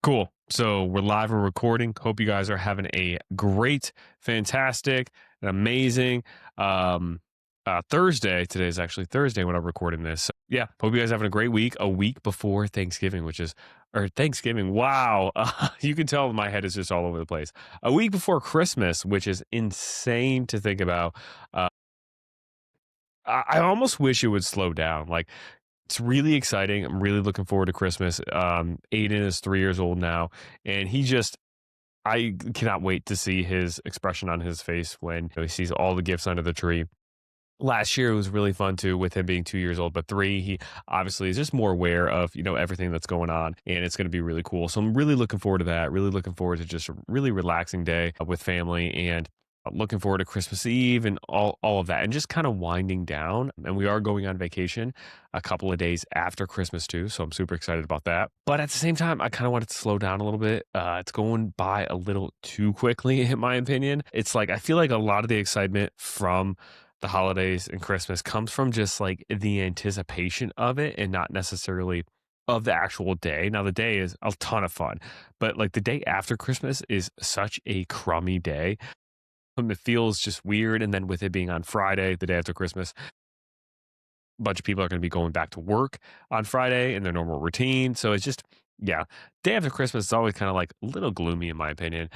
Cool. So we're live and recording. Hope you guys are having a great, fantastic, and amazing Thursday. Today is actually Thursday when I'm recording this. So, yeah, hope you guys are having a great week. A week before Thanksgiving, or Thanksgiving. Wow, you can tell my head is just all over the place. A week before Christmas, which is insane to think about. Uh, I almost wish it would slow down. Like it's really exciting. I'm really looking forward to Christmas. Aiden is 3 years old now, and I cannot wait to see his expression on his face when he sees all the gifts under the tree. Last year it was really fun too with him being 2 years old, but three, he obviously is just more aware of, everything that's going on, and it's going to be really cool. So I'm really looking forward to that. Really looking forward to just a really relaxing day with family, and looking forward to Christmas Eve and all of that, and just kind of winding down. And we are going on vacation a couple of days after Christmas too, so I'm super excited about that. But at the same time, I kind of want it to slow down a little bit. It's going by a little too quickly, in my opinion. It's like I feel like a lot of the excitement from the holidays and Christmas comes from just like the anticipation of it and not necessarily of the actual day. Now, the day is a ton of fun, but like the day after Christmas is such a crummy day. It feels just weird. And then with it being on Friday, the day after Christmas, a bunch of people are going to be going back to work on Friday in their normal routine. So it's just, yeah, day after Christmas is always kind of like a little gloomy, in my opinion.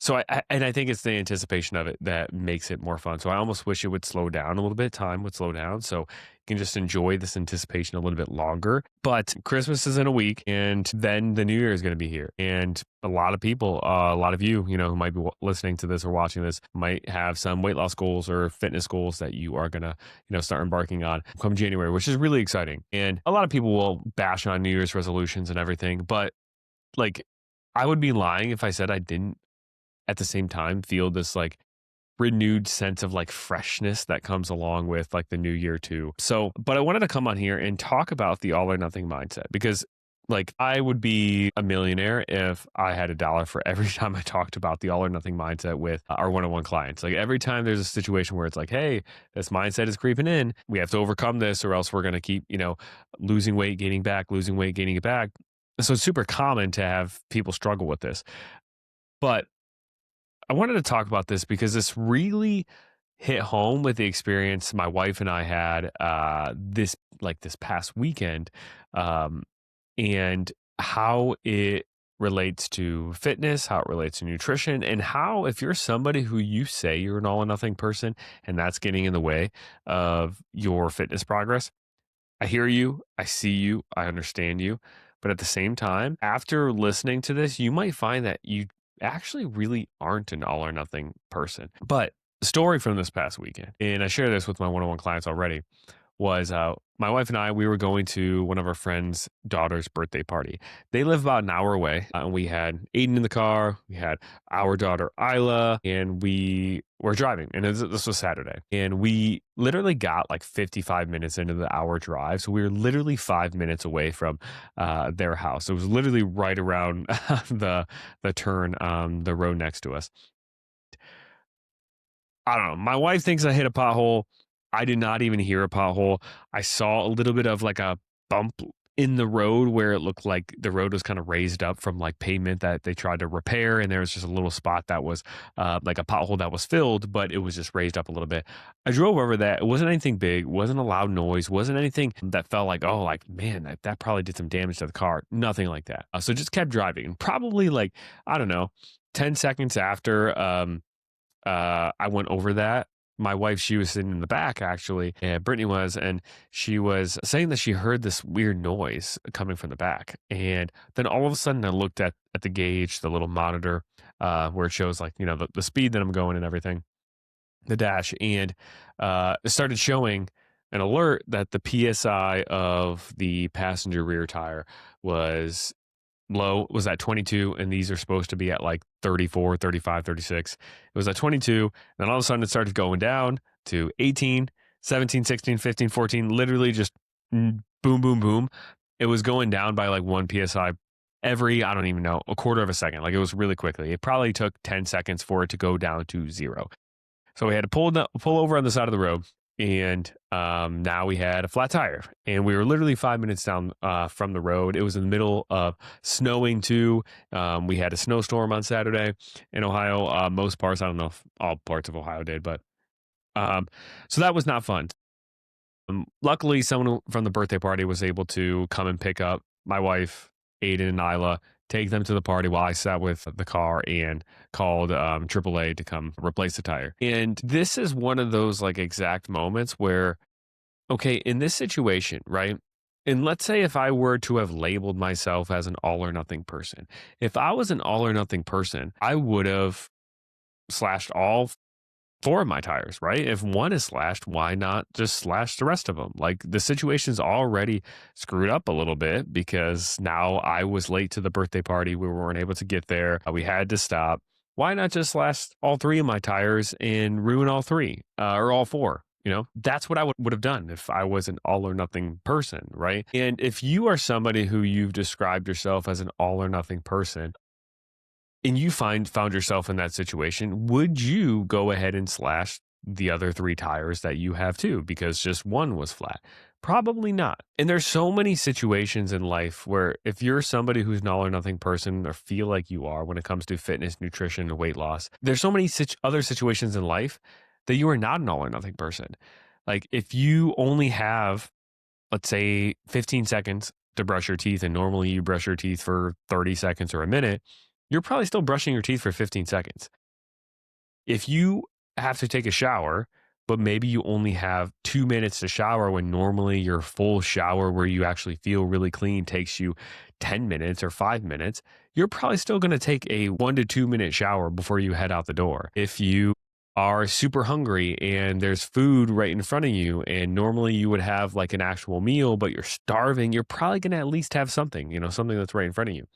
So I think it's the anticipation of it that makes it more fun. So I almost wish it would slow down a little bit. Time would slow down, so you can just enjoy this anticipation a little bit longer. But Christmas is in a week, and then the New Year is going to be here. And a lot of people, a lot of you, who might be listening to this or watching this, might have some weight loss goals or fitness goals that you are gonna, start embarking on come January, which is really exciting. And a lot of people will bash on New Year's resolutions and everything, but like I would be lying if I said I didn't at the same time feel this like renewed sense of like freshness that comes along with like the new year too. So, but I wanted to come on here and talk about the all or nothing mindset, because like I would be a millionaire if I had a dollar for every time I talked about the all or nothing mindset with our one-on-one clients. Like every time there's a situation where it's like, hey, this mindset is creeping in, we have to overcome this or else we're going to keep, losing weight, gaining back, losing weight, gaining it back. So it's super common to have people struggle with this. But I wanted to talk about this because this really hit home with the experience my wife and I had this past weekend, um, and how it relates to fitness, how it relates to nutrition, and how if you're somebody who you say you're an all or nothing person and that's getting in the way of your fitness progress. I hear you, I see you, I understand you. But at the same time, after listening to this, you might find that you actually really aren't an all or nothing person. But the story from this past weekend, and I share this with my one on one clients already, was my wife and I, we were going to one of our friends' daughter's birthday party. They live about an hour away, and we had Aiden in the car. We had our daughter Isla, and we were driving. And this was Saturday, and we literally got like 55 minutes into the hour drive. So we were literally 5 minutes away from their house. It was literally right around the turn on the road next to us. I don't know. My wife thinks I hit a pothole. I did not even hear a pothole. I saw a little bit of like a bump in the road where it looked like the road was kind of raised up from like pavement that they tried to repair. And there was just a little spot that was like a pothole that was filled, but it was just raised up a little bit. I drove over that. It wasn't anything big, wasn't a loud noise, wasn't anything that felt like, oh, like, man, that probably did some damage to the car. Nothing like that. So just kept driving. And probably like, I don't know, 10 seconds after, I went over that. My wife, she was sitting in the back actually, and Brittany was, and she was saying that she heard this weird noise coming from the back. And then all of a sudden I looked at the gauge, the little monitor, where it shows like, the speed that I'm going and everything, the dash, and it started showing an alert that the PSI of the passenger rear tire was low, was at 22, and these are supposed to be at like 34, 35, 36. It was at 22, then all of a sudden it started going down to 18, 17, 16, 15, 14, literally just boom, boom, boom. It was going down by like 1 psi every, I don't even know, a quarter of a second. Like it was really quickly. It probably took 10 seconds for it to go down to zero. So we had to pull over on the side of the road. And now we had a flat tire, and we were literally 5 minutes down from the road. It was in the middle of snowing too. We had a snowstorm on Saturday in Ohio. Most parts, I don't know if all parts of Ohio did, but um, so that was not fun. Luckily, someone from the birthday party was able to come and pick up my wife, Aiden and Nyla, take them to the party while I sat with the car and called AAA to come replace the tire. And this is one of those like exact moments where, okay, in this situation, right? And let's say if I were to have labeled myself as an all or nothing person, if I was an all or nothing person, I would have slashed all four of my tires, right? If one is slashed, why not just slash the rest of them? Like the situation's already screwed up a little bit because now I was late to the birthday party. We weren't able to get there. We had to stop. Why not just slash all three of my tires and ruin all three or all four? You know, that's what I would have done if I was an all or nothing person, right? And if you are somebody who you've described yourself as an all or nothing person, and you found yourself in that situation, would you go ahead and slash the other three tires that you have too because just one was flat? Probably not. And there's so many situations in life where if you're somebody who's an all or nothing person or feel like you are when it comes to fitness, nutrition, and weight loss, there's so many other situations in life that you are not an all or nothing person. Like if you only have, let's say, 15 seconds to brush your teeth, and normally you brush your teeth for 30 seconds or a minute, you're probably still brushing your teeth for 15 seconds. If you have to take a shower, but maybe you only have 2 minutes to shower when normally your full shower where you actually feel really clean takes you 10 minutes or 5 minutes, you're probably still going to take a 1 to 2 minute shower before you head out the door. If you are super hungry and there's food right in front of you, and normally you would have like an actual meal, but you're starving, you're probably going to at least have something, something that's right in front of you.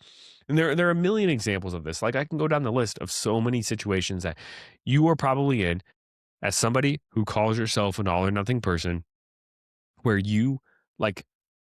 And there are a million examples of this. Like I can go down the list of so many situations that you are probably in as somebody who calls yourself an all or nothing person, where you like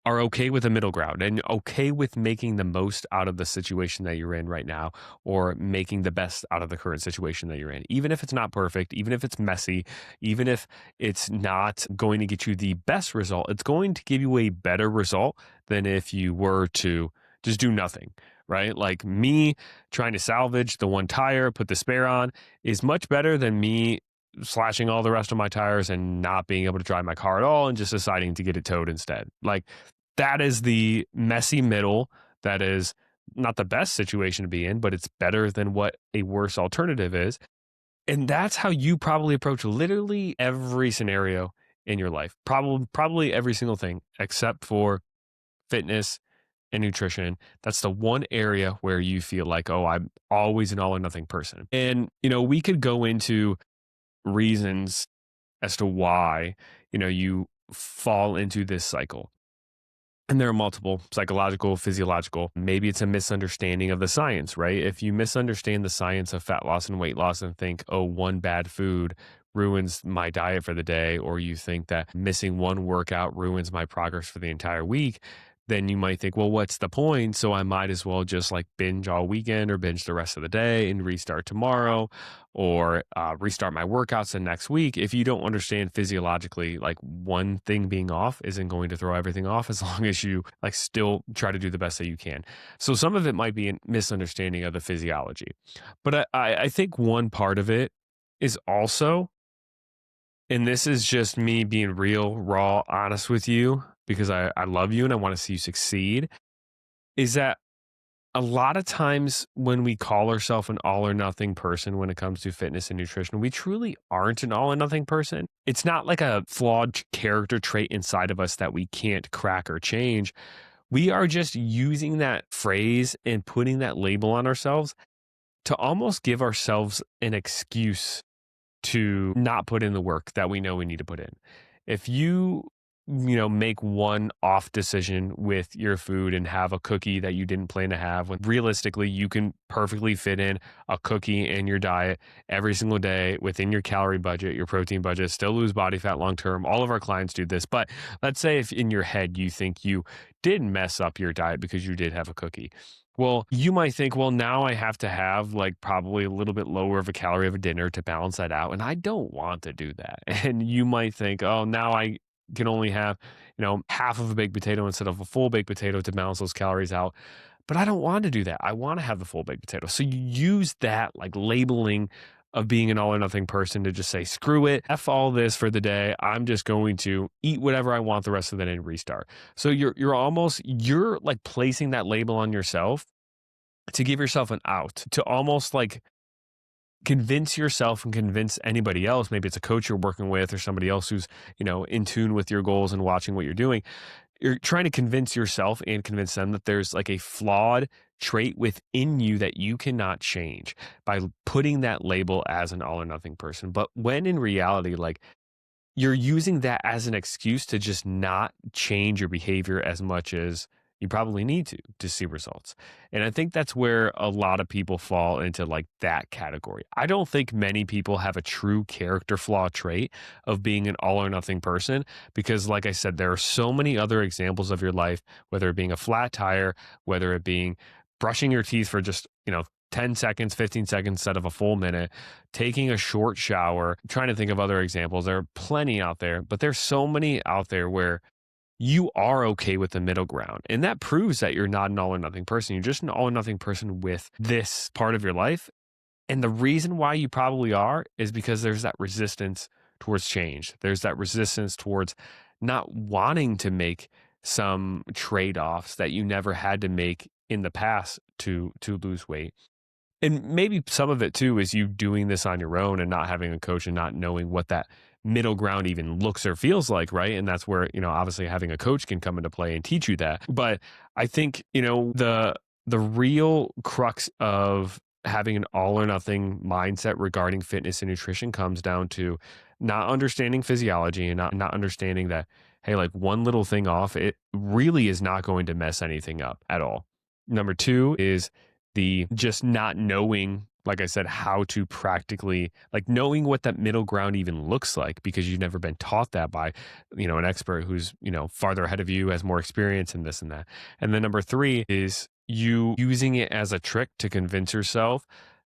are okay with a middle ground and okay with making the most out of the situation that you're in right now, or making the best out of the current situation that you're in. Even if it's not perfect, even if it's messy, even if it's not going to get you the best result, it's going to give you a better result than if you were to just do nothing, right? Like me trying to salvage the one tire, put the spare on, is much better than me slashing all the rest of my tires and not being able to drive my car at all and just deciding to get it towed instead. Like that is the messy middle. That is not the best situation to be in, but it's better than what a worse alternative is. And that's how you probably approach literally every scenario in your life. Probably every single thing except for fitness and nutrition. That's the one area where you feel like, oh, I'm always an all or nothing person. And, we could go into reasons as to why, you fall into this cycle. And there are multiple: psychological, physiological. Maybe it's a misunderstanding of the science, right? If you misunderstand the science of fat loss and weight loss and think, oh, one bad food ruins my diet for the day, or you think that missing one workout ruins my progress for the entire week, then you might think, well, what's the point? So I might as well just like binge all weekend or binge the rest of the day and restart tomorrow, or restart my workouts the next week. If you don't understand physiologically, like one thing being off isn't going to throw everything off as long as you like still try to do the best that you can. So some of it might be a misunderstanding of the physiology. But I think one part of it is also, and this is just me being real, raw, honest with you, because I love you and I want to see you succeed, is that a lot of times when we call ourselves an all or nothing person when it comes to fitness and nutrition, we truly aren't an all or nothing person. It's not like a flawed character trait inside of us that we can't crack or change. We are just using that phrase and putting that label on ourselves to almost give ourselves an excuse to not put in the work that we know we need to put in. If you make one off decision with your food and have a cookie that you didn't plan to have, when realistically you can perfectly fit in a cookie in your diet every single day within your calorie budget, your protein budget, still lose body fat long term. All of our clients do this. But let's say if in your head you think you did mess up your diet because you did have a cookie. Well, you might think, well, now I have to have like probably a little bit lower of a calorie of a dinner to balance that out. And I don't want to do that. And you might think, oh, now I can only have, half of a baked potato instead of a full baked potato to balance those calories out. But I don't want to do that. I want to have the full baked potato. So you use that like labeling of being an all or nothing person to just say, screw it, F all this for the day. I'm just going to eat whatever I want the rest of the day and restart. So you're like placing that label on yourself to give yourself an out, to almost like convince yourself and convince anybody else. Maybe it's a coach you're working with or somebody else who's, in tune with your goals and watching what you're doing. You're trying to convince yourself and convince them that there's like a flawed trait within you that you cannot change by putting that label as an all or nothing person. But when in reality, like, you're using that as an excuse to just not change your behavior as much as you probably need to see results. And I think that's where a lot of people fall into like that category. I don't think many people have a true character flaw trait of being an all or nothing person because like I said, there are so many other examples of your life, whether it being a flat tire, whether it being brushing your teeth for just, 10 seconds, 15 seconds instead of a full minute, taking a short shower. I'm trying to think of other examples. There are plenty out there, but there's so many out there where you are okay with the middle ground. And that proves that you're not an all or nothing person. You're just an all or nothing person with this part of your life. And the reason why you probably are is because there's that resistance towards change. There's that resistance towards not wanting to make some trade-offs that you never had to make in the past to lose weight. And maybe some of it too is you doing this on your own and not having a coach and not knowing what that middle ground even looks or feels like, right? And that's where, obviously having a coach can come into play and teach you that. But I think, the real crux of having an all or nothing mindset regarding fitness and nutrition comes down to not understanding physiology and not understanding that, hey, like one little thing off, it really is not going to mess anything up at all. Number two is the just not knowing, like I said, how to practically, like knowing what that middle ground even looks like because you've never been taught that by, an expert who's, farther ahead of you, has more experience in this and that. And then number three is you using it as a trick to convince yourself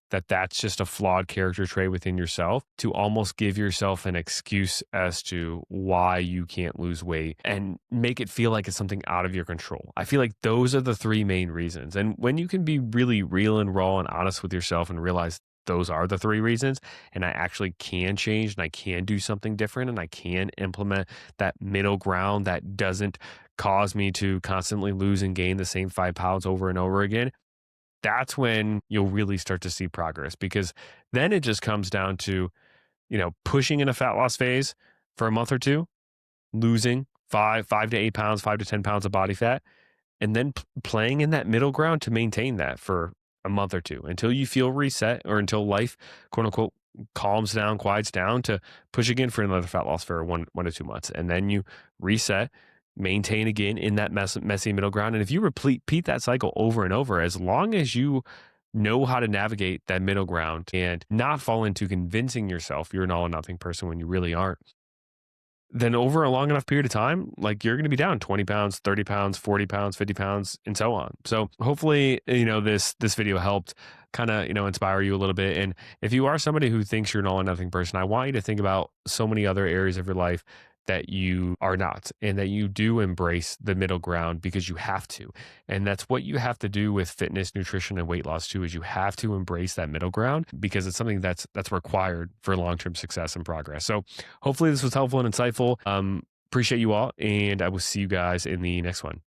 that that's just a flawed character trait within yourself to almost give yourself an excuse as to why you can't lose weight and make it feel like it's something out of your control. I feel like those are the three main reasons. And when you can be really real and raw and honest with yourself and realize those are the three reasons, and I actually can change and I can do something different and I can implement that middle ground that doesn't cause me to constantly lose and gain the same 5 pounds over and over again, that's when you'll really start to see progress because then it just comes down to, pushing in a fat loss phase for a month or two, losing 5 to 8 pounds, 5 to 10 pounds of body fat, and then playing in that middle ground to maintain that for a month or two until you feel reset or until life, quote unquote, calms down, quiets down to push again for another fat loss for 1 to 2 months. And then you reset, maintain again in that messy middle ground. And if you repeat that cycle over and over, as long as you know how to navigate that middle ground and not fall into convincing yourself you're an all or nothing person when you really aren't, then over a long enough period of time, like you're going to be down 20 pounds, 30 pounds, 40 pounds, 50 pounds, and so on. So hopefully, this video helped kind of, inspire you a little bit. And if you are somebody who thinks you're an all or nothing person, I want you to think about so many other areas of your life that you are not and that you do embrace the middle ground because you have to. And that's what you have to do with fitness, nutrition, and weight loss too, is you have to embrace that middle ground because it's something that's required for long-term success and progress. So hopefully this was helpful and insightful. Appreciate you all, and I will see you guys in the next one.